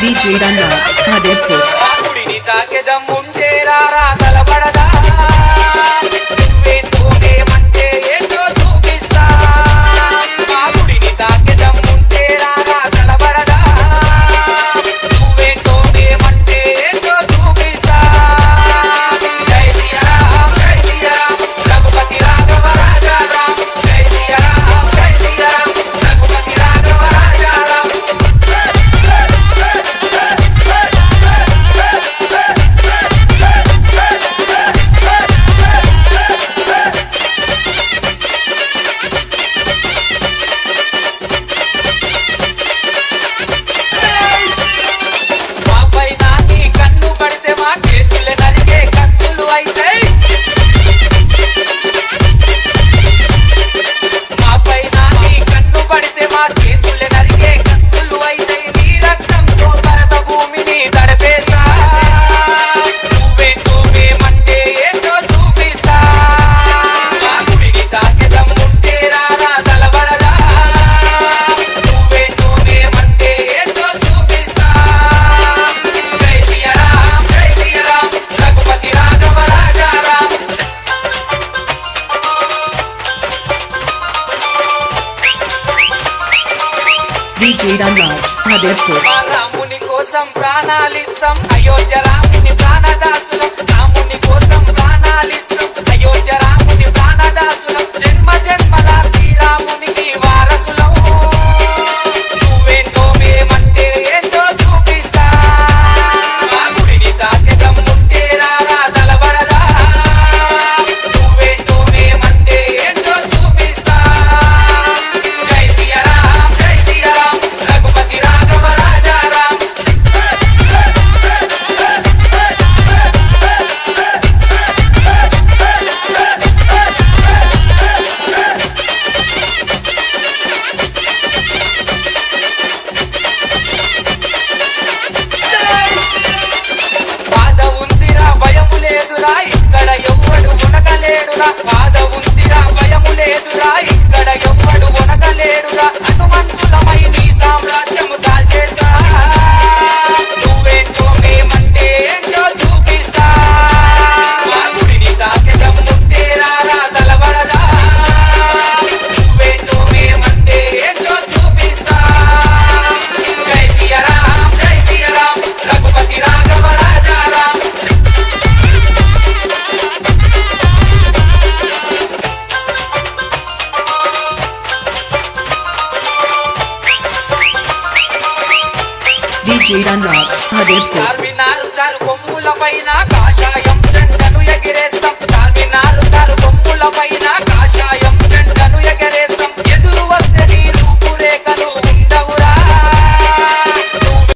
DJ Ranna, Adepur. Kudini takedam munte rara talabadada. Nuvve tove mante ento chupista. Kudini takedam munte rara talabadada. Nuvve tove mante ento chupista. Jai Siya Ram, Raghupati Raghava Raja Ram. Jai Siya Ram, Raghupati Raghava Raja Ram. DJ Ranna, Adepur. రాముని కోసం ప్రాణాలిస్తాం అయోధ్య రాముని ప్రాణదాసులం రాముని కోసం ప్రాణాలిస్తాం అయోధ్య రాముని ప్రాణదాసులం జన్మ జన్మల శ్రీరామునికి వారసులం నువ్వేంటో మేమంటే ఏంటో చూపిస్తా మా గుడిని తాకెదం ముంటే రారా తలబడదా నువ్వేంటో మేమంటే ఏంటో చూపిస్తా జై శ్రీరామ్ రఘుపతి రాఘవ రాజా రామ్ బాధ ఉందిరా భయము లేదురా ఇక్కడ ఎవ్వడు ఉనకలేడురా బాధ ఉందిరా భయము లేదురా ఇక్కడ ఎవ్వడు ఉనకలేడురా హనుమంతులమై నీ సామ్రాజ్యము దాల్చేస్తా నువ్వేంటో మేమంటే ఏంటో చూపిస్తా మా గుడిని తాకెదం ముంటే రారా తలబడదా నువ్వేంటో మేమంటే ఏంటో చూపిస్తా జై శ్రీరామ్ రఘుపతి రాఘవ రాజా Ram DJ Ranna, Adepur. Charminar చారు కొమ్ముల పైన